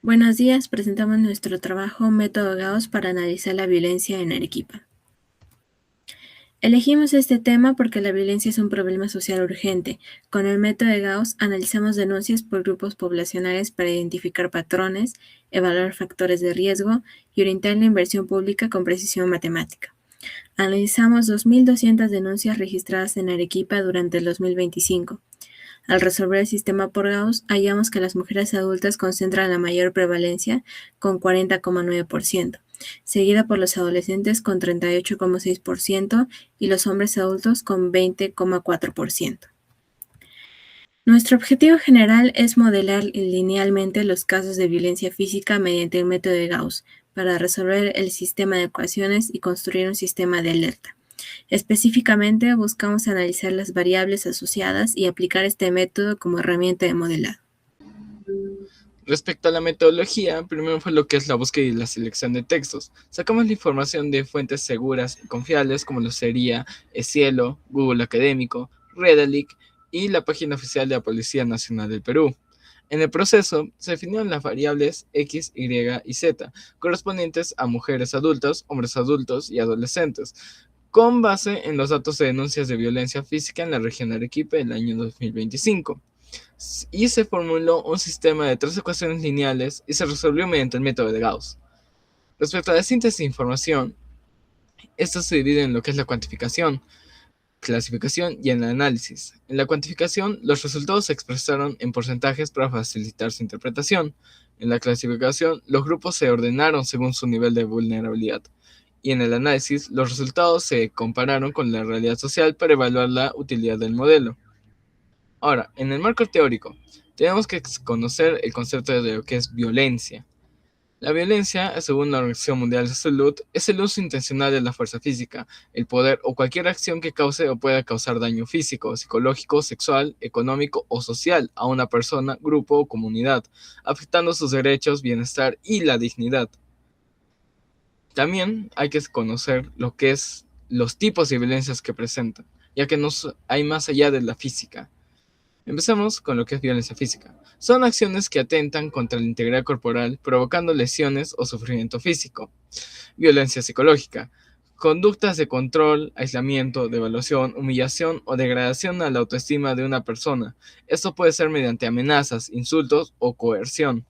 Buenos días, presentamos nuestro trabajo Método Gauss para analizar la violencia en Arequipa. Elegimos este tema porque la violencia es un problema social urgente. Con el método de Gauss analizamos denuncias por grupos poblacionales para identificar patrones, evaluar factores de riesgo y orientar la inversión pública con precisión matemática. Analizamos 2.200 denuncias registradas en Arequipa durante el 2025. Al resolver el sistema por Gauss, hallamos que las mujeres adultas concentran la mayor prevalencia con 40,9%, seguida por los adolescentes con 38,6% y los hombres adultos con 20,4%. Nuestro objetivo general es modelar linealmente los casos de violencia física mediante el método de Gauss para resolver el sistema de ecuaciones y construir un sistema de alerta. Específicamente, buscamos analizar las variables asociadas y aplicar este método como herramienta de modelado. Respecto a la metodología, primero fue lo que es la búsqueda y la selección de textos. Sacamos la información de fuentes seguras y confiables como lo sería Cielo, Google Académico, Redalyc y la página oficial de la Policía Nacional del Perú. En el proceso, se definieron las variables X, Y y Z, correspondientes a mujeres adultas, hombres adultos y adolescentes, con base en los datos de denuncias de violencia física en la región de Arequipa en el año 2025 y se formuló un sistema de tres ecuaciones lineales y se resolvió mediante el método de Gauss. Respecto a la síntesis de información, esta se divide en lo que es la cuantificación, clasificación y el análisis. En la cuantificación, los resultados se expresaron en porcentajes para facilitar su interpretación. En la clasificación, los grupos se ordenaron según su nivel de vulnerabilidad. Y en el análisis, los resultados se compararon con la realidad social para evaluar la utilidad del modelo. Ahora, en el marco teórico, tenemos que conocer el concepto de lo que es violencia. La violencia, según la Organización Mundial de Salud, es el uso intencional de la fuerza física, el poder o cualquier acción que cause o pueda causar daño físico, psicológico, sexual, económico o social a una persona, grupo o comunidad, afectando sus derechos, bienestar y la dignidad. También hay que conocer lo que es los tipos de violencias que presentan, ya que hay más allá de la física. Empezamos con lo que es violencia física. Son acciones que atentan contra la integridad corporal, provocando lesiones o sufrimiento físico. Violencia psicológica. Conductas de control, aislamiento, devaluación, humillación o degradación a la autoestima de una persona. Esto puede ser mediante amenazas, insultos o coerción.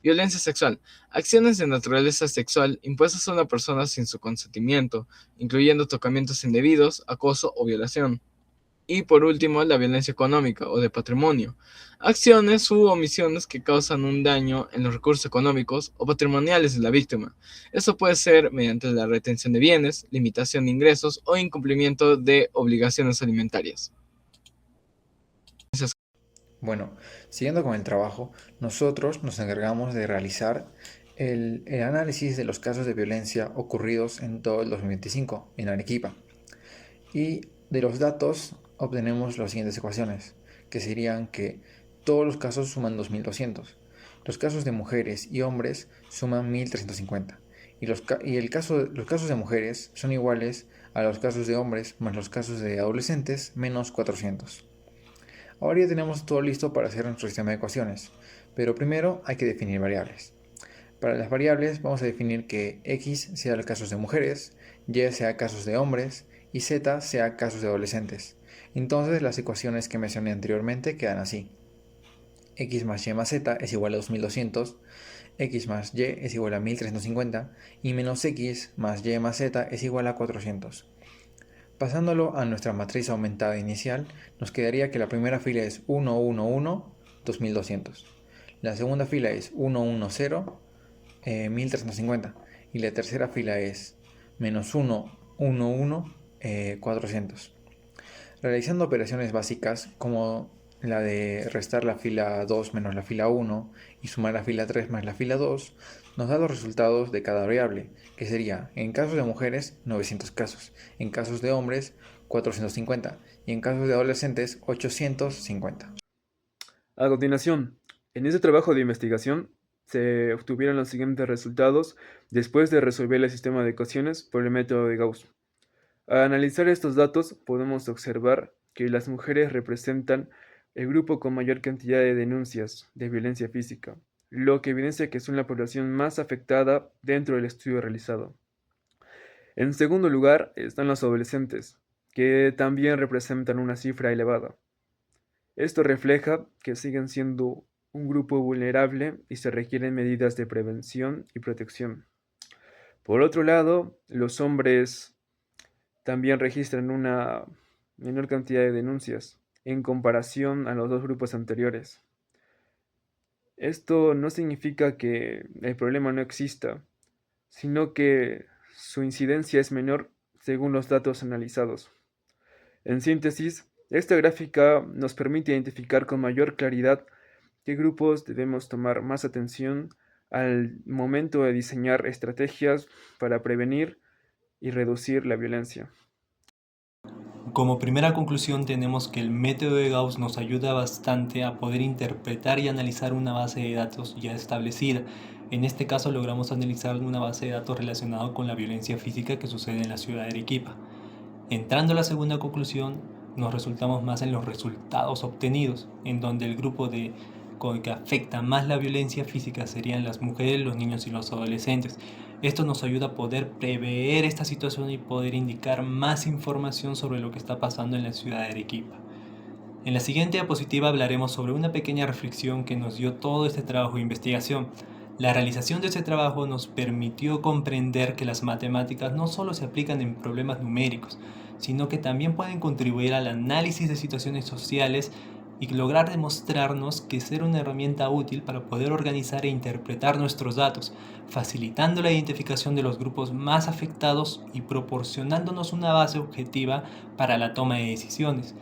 Violencia sexual. Acciones de naturaleza sexual impuestas a una persona sin su consentimiento, incluyendo tocamientos indebidos, acoso o violación. Y por último, la violencia económica o de patrimonio. Acciones u omisiones que causan un daño en los recursos económicos o patrimoniales de la víctima. Eso puede ser mediante la retención de bienes, limitación de ingresos o incumplimiento de obligaciones alimentarias. Bueno, siguiendo con el trabajo, nosotros nos encargamos de realizar el análisis de los casos de violencia ocurridos en todo el 2025 en Arequipa. Y de los datos obtenemos las siguientes ecuaciones, que serían que todos los casos suman 2.200, los casos de mujeres y hombres suman 1.350, los casos de mujeres son iguales a los casos de hombres más los casos de adolescentes menos 400. Ahora ya tenemos todo listo para hacer nuestro sistema de ecuaciones, pero primero hay que definir variables. Para las variables vamos a definir que x sea casos de mujeres, y sea casos de hombres y z sea casos de adolescentes. Entonces las ecuaciones que mencioné anteriormente quedan así. X más y más z es igual a 2200, x más y es igual a 1350 y menos x más y más z es igual a 400. Pasándolo a nuestra matriz aumentada inicial, nos quedaría que la primera fila es 1, 1, 1, 2200. La segunda fila es 1, 1, 0, 1350. Y la tercera fila es menos 1, 1, 1, 400. Realizando operaciones básicas como la de restar la fila 2 menos la fila 1 y sumar la fila 3 más la fila 2, nos da los resultados de cada variable, que sería en casos de mujeres 900 casos, en casos de hombres 450 y en casos de adolescentes 850. A continuación, en este trabajo de investigación se obtuvieron los siguientes resultados después de resolver el sistema de ecuaciones por el método de Gauss. Al analizar estos datos, podemos observar que las mujeres representan el grupo con mayor cantidad de denuncias de violencia física, lo que evidencia que son la población más afectada dentro del estudio realizado. En segundo lugar están los adolescentes, que también representan una cifra elevada. Esto refleja que siguen siendo un grupo vulnerable y se requieren medidas de prevención y protección. Por otro lado, los hombres también registran una menor cantidad de denuncias en comparación a los dos grupos anteriores. Esto no significa que el problema no exista, sino que su incidencia es menor según los datos analizados. En síntesis, esta gráfica nos permite identificar con mayor claridad qué grupos debemos tomar más atención al momento de diseñar estrategias para prevenir y reducir la violencia. Como primera conclusión tenemos que el método de Gauss nos ayuda bastante a poder interpretar y analizar una base de datos ya establecida. En este caso logramos analizar una base de datos relacionada con la violencia física que sucede en la ciudad de Arequipa. Entrando a la segunda conclusión, nos resultamos más en los resultados obtenidos, en donde el grupo que afecta más la violencia física serían las mujeres, los niños y los adolescentes. Esto nos ayuda a poder prever esta situación y poder indicar más información sobre lo que está pasando en la ciudad de Arequipa. En la siguiente diapositiva hablaremos sobre una pequeña reflexión que nos dio todo este trabajo de investigación. La realización de este trabajo nos permitió comprender que las matemáticas no solo se aplican en problemas numéricos, sino que también pueden contribuir al análisis de situaciones sociales y lograr demostrarnos que ser una herramienta útil para poder organizar e interpretar nuestros datos, facilitando la identificación de los grupos más afectados y proporcionándonos una base objetiva para la toma de decisiones.